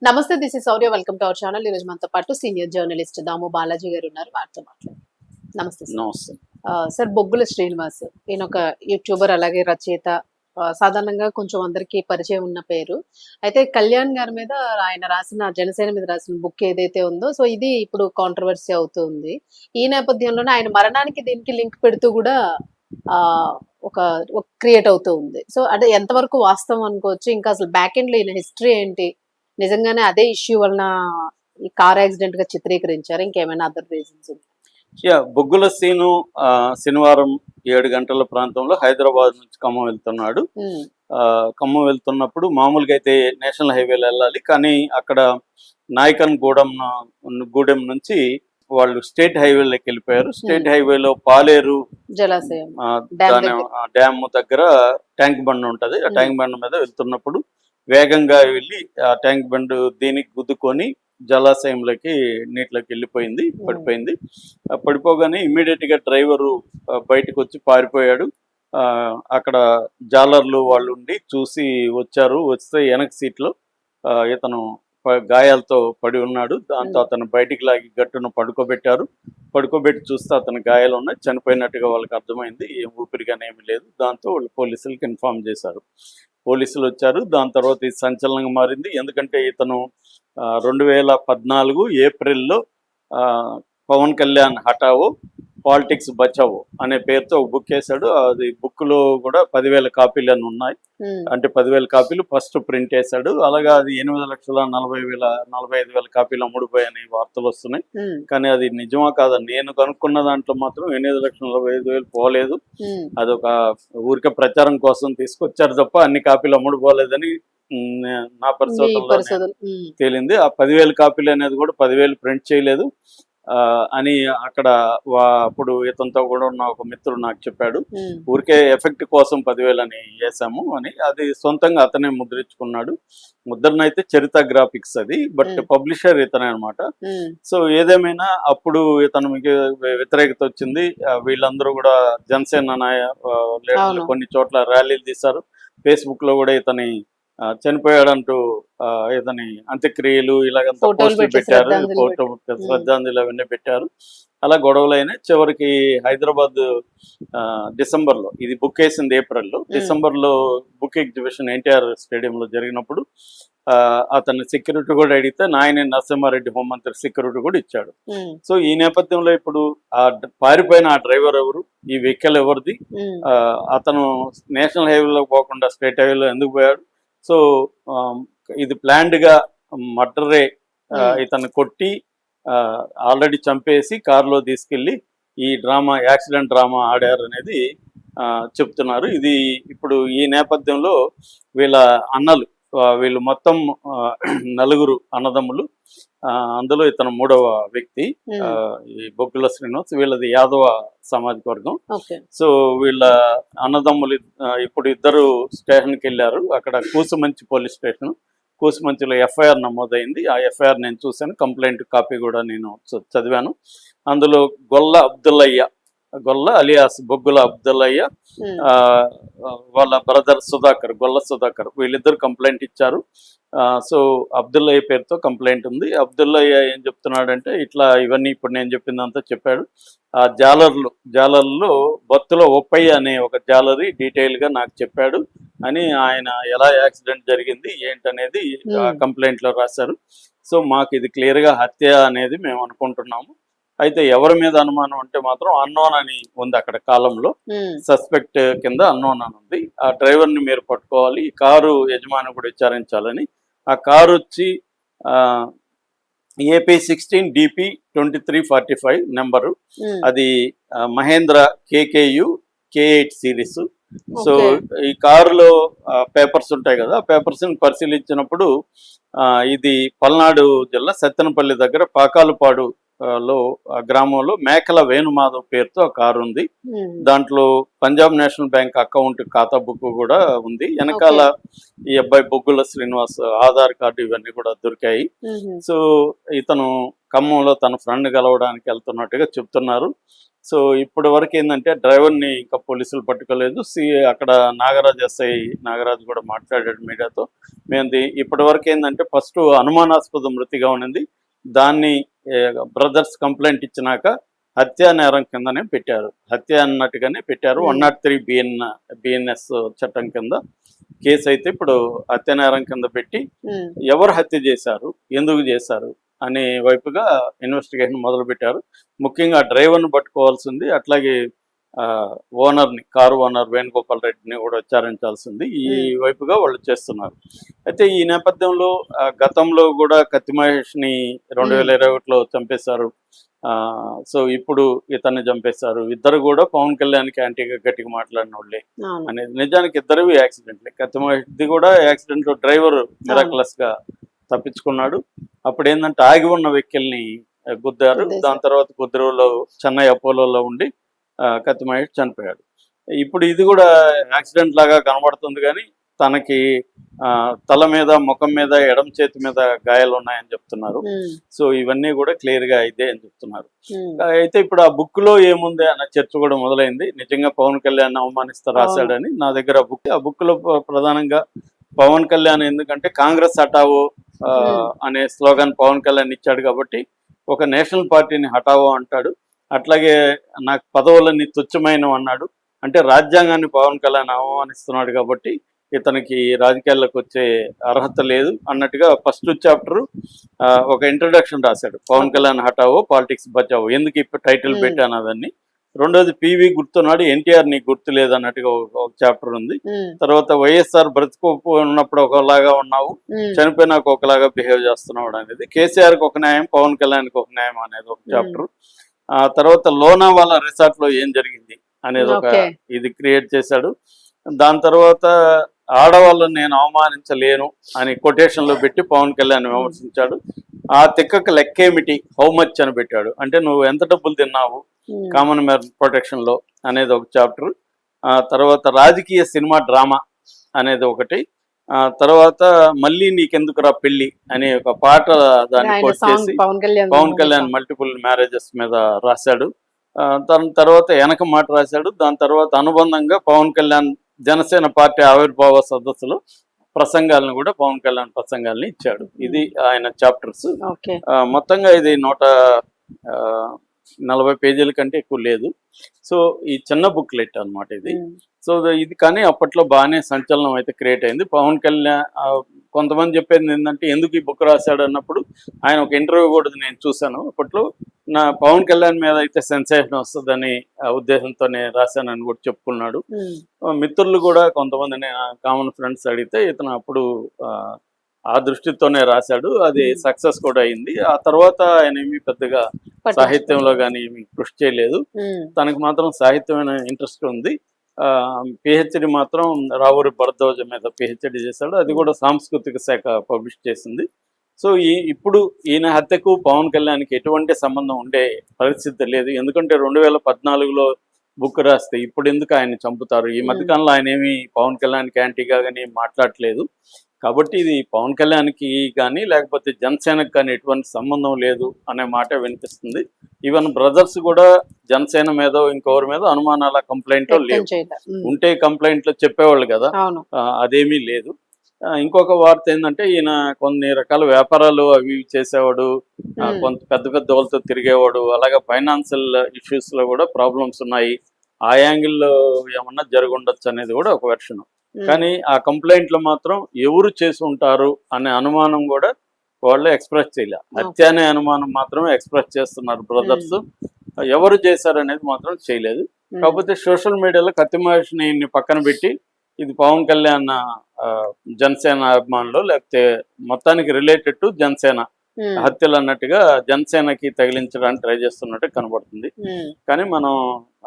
నమస్తే, this is Sourya. Welcome to our channel. ఈ రోజు మనతో పాటు సీనియర్ జర్నలిస్ట్ దాము బాలాజీ గారు ఉన్నారు. వారితో మాట్లాడు. నమస్తే సార్. నమస్తే. సార్, బొగ్గుల శ్రీనివాస్ ఈయన ఒక యూట్యూబర్, అలాగే రచయిత. సాధారణంగా కొంచెం అందరికీ పరిచయం ఉన్న పేరు. అయితే కళ్యాణ్ గారి మీద ఆయన రాసిన, జనసేన మీద రాసిన బుక్ ఏదైతే ఉందో, సో ఇది ఇప్పుడు కాంట్రవర్సీ అవుతూ ఉంది. ఈ నేపథ్యంలోనే ఆయన మరణానికి దీనికి లింక్ పెడుతూ కూడా ఆ ఒక క్రియేట్ అవుతూ ఉంది. సో అంటే ఎంతవరకు వాస్తవం అనుకోవచ్చు? ఇంకా అసలు బ్యాక్ ఎండ్ లో ఈయన హిస్టరీ ఏంటి? నిజంగానే అదే ఇష్యూ వలన ఈ కార్ యాక్సిడెంట్ గా చిత్రీకరించారు, ఇంకేమైనా అదర్ రీజన్స్? బొగ్గుల సీను శనివారం 7 గంటల ప్రాంతంలో హైదరాబాద్ నుంచి ఖమ్మం వెళ్తున్నాడు. ఖమ్మం వెళ్తున్నప్పుడు మామూలుగా అయితే నేషనల్ హైవేలో వెళ్ళాలి, కానీ అక్కడ నాయకన్ గూడెం నుంచి వాళ్ళు స్టేట్ హైవేలోకి వెళ్ళిపోయారు. స్టేట్ హైవేలో పాలేరు జలాశయం డ్యామ్ దగ్గర ట్యాంక్ బండ్ ఉంటది. ఆ ట్యాంక్ బండ్ మీద వెళ్తున్నప్పుడు వేగంగా వెళ్ళి ఆ ట్యాంక్ బండ్ దీనికి గుద్దుకొని జలాశయంలోకి నీటిలోకి వెళ్ళిపోయింది, పడిపోయింది. పడిపోగానే ఇమ్మీడియట్ గా డ్రైవరు బయటకు వచ్చి పారిపోయాడు. అక్కడ జాలర్లు వాళ్ళు ఉండి చూసి వచ్చారు. వస్తే వెనక సీట్లో ఇతను గాయాలతో పడి ఉన్నాడు. దాంతో అతను బయటికి లాగి గట్టును పడుకోబెట్టి చూస్తే అతను గాయాలు ఉన్నాయి, చనిపోయినట్టుగా వాళ్ళకి అర్థమైంది. ఏం ఊపిరిగానే ఏమీ లేదు. దాంతో వాళ్ళు పోలీసులకు ఇన్ఫార్మ్ చేశారు. పోలీసులు వచ్చారు. దాని తర్వాత ఇది సంచలనంగా మారింది. ఎందుకంటే ఇతను 2014 ఏప్రిల్లో పవన్ కళ్యాణ్ హఠావో పాలిటిక్స్ బచావో అనే పేరుతో ఒక బుక్ వేశాడు. అది బుక్ లో కూడా 10,000 కాపీలు అని ఉన్నాయి. అంటే 10,000 కాపీలు ఫస్ట్ ప్రింట్ వేశాడు. అలాగా అది 8,40,45,000 కాపీలు అమ్ముడుపోయాయని వార్తలు వస్తున్నాయి. కానీ అది నిజమా కాదా? నేను కనుక్కున్న దాంట్లో మాత్రం 8,45,000 పోలేదు. అదొక ఊరికే ప్రచారం కోసం తీసుకొచ్చారు తప్ప అన్ని కాపీలు అమ్ముడుపోలేదని నా పరిశోధనలో తేలింది. ఆ 10,000 కాపీలు అనేది కూడా 10,000 ప్రింట్ చేయలేదు అని అక్కడ అప్పుడు ఇతనితో కూడా ఉన్న ఒక మిత్రుడు నాకు చెప్పాడు. ఊరికే ఎఫెక్ట్ కోసం 10,000 అని వేసాము అని. అది సొంతంగా అతనే ముద్రించుకున్నాడు. ముద్రనైతే చరిత గ్రాఫిక్స్ అది, బట్ పబ్లిషర్ ఇతనే అనమాట. సో ఏదేమైనా అప్పుడు ఇతనికి వ్యతిరేకత వచ్చింది. వీళ్ళందరూ కూడా జనసేన లీడర్లు కొన్ని చోట్ల ర్యాలీలు తీశారు. ఫేస్బుక్ లో కూడా ఇతని చనిపోయాడంటూ ఇతని అంత్యక్రియలు ఇలాగంతా పోస్టులు పెట్టారు, ఫోటో శ్రద్ధాంజలి అవన్నీ పెట్టారు. అలా గొడవలైనా చివరికి హైదరాబాద్ డిసెంబర్లో, ఇది బుక్ వేసింది ఏప్రిల్లో, డిసెంబర్లో బుక్ ఎగ్జిబిషన్ ఎన్టీఆర్ స్టేడియంలో జరిగినప్పుడు అతని సెక్యూరిటీ కూడా అడిగితే నాయని నరసింహారెడ్డి హోంమంత్రి సెక్యూరిటీ కూడా ఇచ్చాడు. సో ఈ నేపథ్యంలో ఇప్పుడు ఆ పారిపోయిన ఆ డ్రైవర్ ఎవరు, ఈ వెహికల్ ఎవరిది, అతను నేషనల్ హైవేలో పోకుండా స్టేట్ హైవేలో ఎందుకు పోయాడు? సో ఇది ప్లాన్డ్ గా మర్డరే. ఇతను కొట్టి ఆల్రెడీ చంపేసి కారులో తీసుకెళ్లి ఈ యాక్సిడెంట్ డ్రామా ఆడారు అనేది చెప్తున్నారు. ఇది ఇప్పుడు ఈ నేపథ్యంలో వీళ్ళు మొత్తం 4 అన్నదమ్ములు. అందులో ఇతను 3వ వ్యక్తి ఈ బొగ్గుల శ్రీనివాస్. వీళ్ళది యాదవ సామాజిక వర్గం. సో వీళ్ళ అన్నదమ్ములు ఇప్పుడు ఇద్దరు స్టేషన్కి వెళ్ళారు. అక్కడ కూసుమంచి పోలీస్ స్టేషన్, కూసుమంచిలో ఎఫ్ఐఆర్ నమోదైంది. ఆ ఎఫ్ఐఆర్ నేను చూశాను, కంప్లైంట్ కాపీ కూడా నేను చదివాను. అందులో గొల్ల అలియాస్ బొగ్గుల అబ్దుల్లయ్య, వాళ్ళ బ్రదర్ గొల్ల సుధాకర్, వీళ్ళిద్దరు కంప్లైంట్ ఇచ్చారు. సో అబ్దుల్లయ్య పేరుతో కంప్లైంట్ ఉంది. అబ్దుల్లయ్య ఏం చెప్తున్నాడంటే ఇట్లా ఇవన్నీ ఇప్పుడు నేను చెప్పిందంతా చెప్పాడు. ఆ జాలర్లో బొత్తులో ఒప్పయ్య అనే ఒక జాలరీ డీటెయిల్ గా నాకు చెప్పాడు అని, ఆయన ఎలా యాక్సిడెంట్ జరిగింది ఏంటనేది కంప్లైంట్ లో రాశారు. సో మాకు ఇది క్లియర్ గా హత్య అనేది మేము అనుకుంటున్నాము. అయితే ఎవరి మీద అనుమానం అంటే మాత్రం అన్నోన్ అని ఉంది అక్కడ కాలంలో, సస్పెక్ట్ కింద అన్నోన్ అని ఉంది. ఆ డ్రైవర్ ని మీరు పట్టుకోవాలి, ఈ కారు యజమాని కూడా విచారించాలని. ఆ కారు వచ్చి AP 16 DP 2345 నెంబరు. అది Mahindra KKU K8 series. So ఈ కారులో పేపర్స్ ఉంటాయి కదా, ఆ పేపర్స్ ని పరిశీలించినప్పుడు ఇది పల్నాడు జిల్లా సత్తెనపల్లి దగ్గర పాకాలపాడు లో ఆ గ్రామంలో మేకల వేణుమాధవ్ పేరుతో ఆ కారు ఉంది. ఉమ్, దాంట్లో పంజాబ్ నేషనల్ బ్యాంక్ అకౌంట్ ఖాతా బుక్ కూడా ఉంది. వెనకాల ఈ అబ్బాయి బొగ్గుల శ్రీనివాస్ ఆధార్ కార్డు ఇవన్నీ కూడా దొరికాయి. ఉమ్, సో ఇతను ఖమ్మంలో తన ఫ్రెండ్ కలవడానికి వెళ్తున్నట్టుగా చెప్తున్నారు. సో ఇప్పటి వరకు ఏంటంటే డ్రైవర్ని ఇంకా పోలీసులు పట్టుకోలేదు. అక్కడ నాగరాజు కూడా మాట్లాడాడు మీడియాతో. మేము ఇప్పటి వరకు ఏంటంటే ఫస్ట్ అనుమానాస్పద మృతిగా ఉన్నది, దాన్ని బ్రదర్స్ కంప్లైంట్ ఇచ్చినాక హత్యా నేరం కిందనే పెట్టారు, హత్య అన్నట్టుగానే పెట్టారు. 103 బిఎన్ఎస్ చట్టం కింద కేసు అయితే ఇప్పుడు హత్య నేరం కింద పెట్టి ఎవరు హత్య చేశారు, ఎందుకు చేశారు అనే వైపుగా ఇన్వెస్టిగేషన్ మొదలు పెట్టారు. ముఖ్యంగా డ్రైవర్ని పట్టుకోవాల్సింది, అట్లాగే కారు ఓనర్ వేణుగోపాల్ రెడ్డిని కూడా విచారించాల్సింది. ఈ వైపుగా వాళ్ళు చేస్తున్నారు. అయితే ఈ నేపథ్యంలో గతంలో కూడా కత్తి మహేష్ని 2021లో చంపేశారు. సో ఇప్పుడు ఇతన్ని చంపేశారు. ఇద్దరు కూడా పవన్ కళ్యాణ్కి యాంటీగా గట్టిగా మాట్లాడిన వాళ్ళే అనేది. నిజానికి ఇద్దరివి యాక్సిడెంట్లే. కత్తి మహేష్ది కూడా యాక్సిడెంట్, డ్రైవర్ మిరాక్లస్ గా తప్పించుకున్నాడు. అప్పుడు ఏంటంటే ఆగి ఉన్న వెహికల్ని గుద్దారు. దాని తర్వాత కొద్ది రోజులు చెన్నై అపోలోలో ఉండి కత్తి మహేష్ చనిపోయాడు. ఇప్పుడు ఇది కూడా యాక్సిడెంట్ లాగా కనబడుతుంది, కానీ తనకి తల మీద, ముఖం మీద, ఎడమ చేతి మీద గాయాలు ఉన్నాయని చెప్తున్నారు. సో ఇవన్నీ కూడా క్లియర్ గా అయితే అని చెప్తున్నారు. అయితే ఇప్పుడు ఆ బుక్ లో ఏముంది అన్న చర్చ కూడా మొదలైంది. నిజంగా పవన్ కళ్యాణ్ అవమానిస్తా రాశాడని నా దగ్గర ఆ బుక్ లో ప్రధానంగా పవన్ కళ్యాణ్, ఎందుకంటే కాంగ్రెస్ హటావో అనే స్లోగన్ పవన్ కళ్యాణ్ ఇచ్చాడు కాబట్టి ఒక నేషనల్ పార్టీని హటావో అంటాడు. అట్లాగే నాకు పదవులన్నీ తుచ్చమైనవి అన్నాడు. అంటే రాజ్యాంగాన్ని పవన్ కళ్యాణ్ అవమానిస్తున్నాడు కాబట్టి ఇతనికి రాజకీయాల్లోకి వచ్చే అర్హత లేదు అన్నట్టుగా ఫస్ట్ చాప్టర్ ఒక ఇంట్రడక్షన్ రాశాడు. పవన్ కళ్యాణ్ హటావో పాలిటిక్స్ బచావో, ఎందుకు ఇప్పుడు టైటిల్ పెట్టాను అవన్నీ. రెండోది పివి గుర్తున్నాడు, ఎన్టీఆర్ నీకు గుర్తు లేదు అన్నట్టుగా ఒక చాప్టర్ ఉంది. తర్వాత వైఎస్ఆర్ ఉన్నప్పుడు ఒకలాగా ఉన్నావు, చనిపోయినాక ఒకలాగా బిహేవ్ చేస్తున్నావు అనేది. కేసీఆర్కి ఒక న్యాయం, పవన్ కళ్యాణ్కి ఒక న్యాయం అనేది ఒక చాప్టర్. ఆ తర్వాత లోనావాలా రిసార్ట్ లో ఏం జరిగింది అనేది ఒక ఇది క్రియేట్ చేశాడు. దాని తర్వాత ఆడవాళ్ళని నేను అవమానించలేను అని కొటేషన్లో పెట్టి పవన్ కళ్యాణ్ విమర్శించాడు. ఆ తిక్కకు లెక్కేమిటి, హౌ మచ్ అని పెట్టాడు. అంటే నువ్వు ఎంత డబ్బులు తిన్నావు కామన్ మ్యాన్ ప్రొటెక్షన్ లో అనేది ఒక చాప్టర్. తర్వాత రాజకీయ సినిమా డ్రామా అనేది ఒకటి. తర్వాత మళ్ళీ నీకెందుకురా పెళ్లి అనే ఒక పాట దాన్ని పోస్ట్ చేసి పవన్ కళ్యాణ్ మల్టిపుల్ మ్యారేజెస్ మీద రాశాడు. దాని తర్వాత వెనక మాట రాశాడు. దాని తర్వాత అనుబంధంగా పవన్ కళ్యాణ్ జనసేన పార్టీ ఆవిర్భావ సదస్సులో ప్రసంగాలను కూడా పవన్ కళ్యాణ్ ప్రసంగాల్ని ఇచ్చాడు. ఇది ఆయన చాప్టర్స్. మొత్తంగా ఇది 140 పేజీల కంటే ఎక్కువ లేదు. సో ఈ చిన్న బుక్లెట్ అన్నమాట ఇది. సో ఇది కానీ అప్పట్లో బాగానే సంచలనం అయితే క్రియేట్ అయింది. పవన్ కళ్యాణ్ కొంతమంది చెప్పేది ఏంటంటే ఎందుకు ఈ బుక్ రాశాడు అన్నప్పుడు ఆయన ఒక ఇంటర్వ్యూ కూడా నేను చూశాను. అప్పట్లో నా పవన్ కళ్యాణ్ మీద అయితే సెన్సేషన్ వస్తుందని ఉద్దేశంతోనే రాశానని కూడా చెప్పుకున్నాడు. మిత్రులు కూడా కొంతమంది కామన్ ఫ్రెండ్స్ అడిగితే ఇతను అప్పుడు ఆ దృష్టితోనే రాశాడు. అది సక్సెస్ కూడా అయింది. ఆ తర్వాత ఆయన ఏమీ పెద్దగా సాహిత్యంలో కానీ ఏమి కృషి చేయలేదు. తనకు మాత్రం సాహిత్యమైన ఇంట్రెస్ట్ ఉంది. పిహెచ్డి మాత్రం రావూరి భరద్వాజ మీద పిహెచ్డి చేశాడు. అది కూడా సాంస్కృతిక శాఖ పబ్లిష్ చేసింది. సో ఇప్పుడు ఈయన హత్యకు పవన్ కళ్యాణ్కి ఎటువంటి సంబంధం ఉండే పరిస్థితి లేదు. ఎందుకంటే 2014లో బుక్ రాస్తే ఇప్పుడు ఎందుకు ఆయన చంపుతారు? ఈ మధ్యకాలంలో ఆయన ఏమి పవన్ కళ్యాణ్కి యాంటీగా కానీ మాట్లాడట్లేదు. కాబట్టి ఇది పవన్ కళ్యాణ్కి కానీ లేకపోతే జనసేనకు కానీ ఎటువంటి సంబంధం లేదు అనే మాట వినిపిస్తుంది. ఈవెన్ బ్రదర్స్ కూడా జనసేన మీద ఇంకొకరి మీద అనుమానాల కంప్లైంట్లు లేవు. ఉంటే కంప్లైంట్లు చెప్పేవాళ్ళు కదా, అదేమీ లేదు. ఇంకొక వార్త ఏంటంటే ఈయన కొన్ని రకాల వ్యాపారాలు అవి చేసేవాడు, కొంత పెద్ద పెద్ద వాళ్ళతో తిరిగేవాడు. అలాగే ఫైనాన్షియల్ ఇష్యూస్ లో కూడా ప్రాబ్లమ్స్ ఉన్నాయి. ఆ యాంగిల్లో ఏమన్నా జరుగుండొచ్చు అనేది కూడా ఒక వెర్షన్. కానీ ఆ కంప్లైంట్లు మాత్రం ఎవరు చేసి ఉంటారు అనే అనుమానం కూడా వాళ్ళు ఎక్స్ప్రెస్ చేయలే. హత్య అనే అనుమానం మాత్రమే ఎక్స్ప్రెస్ చేస్తున్నారు బ్రదర్స్. ఎవరు చేశారనేది మాత్రం చేయలేదు. కాకపోతే సోషల్ మీడియాలో కత్తి మహేష్ని పక్కన పెట్టి ఇది పవన్ కళ్యాణ్ జనసేన అభిమానులు లేకపోతే మొత్తానికి రిలేటెడ్ టు జనసేన హత్యలు అన్నట్టుగా జనసేనకి తగిలించడానికి ట్రై చేస్తున్నట్టు కనబడుతుంది. కానీ మనం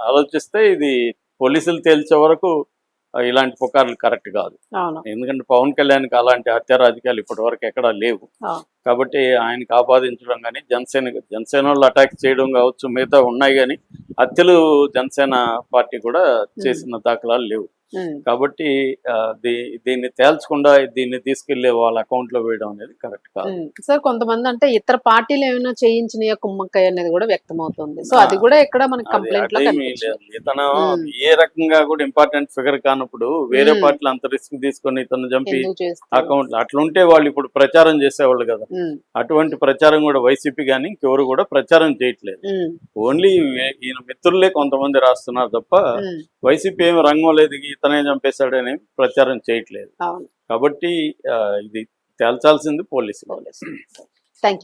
ఆలోచిస్తే ఇది పోలీసులు తేల్చే వరకు ఇలాంటి పుకార్లు కరెక్ట్ కాదు. అవును. ఎందుకంటే పవన్ కళ్యాణ్కి అలాంటి హత్య రాజకీయాలు ఇప్పటి వరకు ఎక్కడా లేవు. అవును. కాబట్టి ఆయనకి ఆపాదించడం కానీ జనసేన వాళ్ళు అటాక్ చేయడం కావచ్చు, మిగతా ఉన్నాయి. కానీ హత్యలు జనసేన పార్టీ కూడా చేసిన దాఖలాలు లేవు. కాబట్టి దీన్ని తేల్చకుండా దీన్ని తీసుకెళ్లే వాళ్ళ అకౌంట్ లో వేయడం అనేది కరెక్ట్ కాదు. సార్ కొంతమంది అంటే ఇతర పార్టీలు ఏమైనా చేయించినాయా కుమ్మక్కయ్య అనేది కూడా వ్యక్తం అవుతుంది. సో అది కూడా ఎక్కడ మనకి కంప్లైంట్ లో కనిపించదు. ఇతను ఏ రకంగా కూడా ఇంపార్టెంట్ ఫిగర్ కానప్పుడు వేరే పార్టీలు అంత రిస్క్ తీసుకొని ఇతను చంపి అకౌంట్ అట్లుంటే వాళ్ళు ఇప్పుడు ప్రచారం చేసేవాళ్ళు కదా. అటువంటి ప్రచారం కూడా వైసీపీ కానీ ఇంకెవరు కూడా ప్రచారం చేయట్లేదు. ఓన్లీ ఈయన మిత్రులే కొంతమంది రాస్తున్నారు తప్ప వైసీపీ ఏమి రంగం లేదు ఇతనే చంపేశాడని ప్రచారం చేయట్లేదు. కాబట్టి ఇది తేల్చాల్సింది పోలీసులు. Thank you.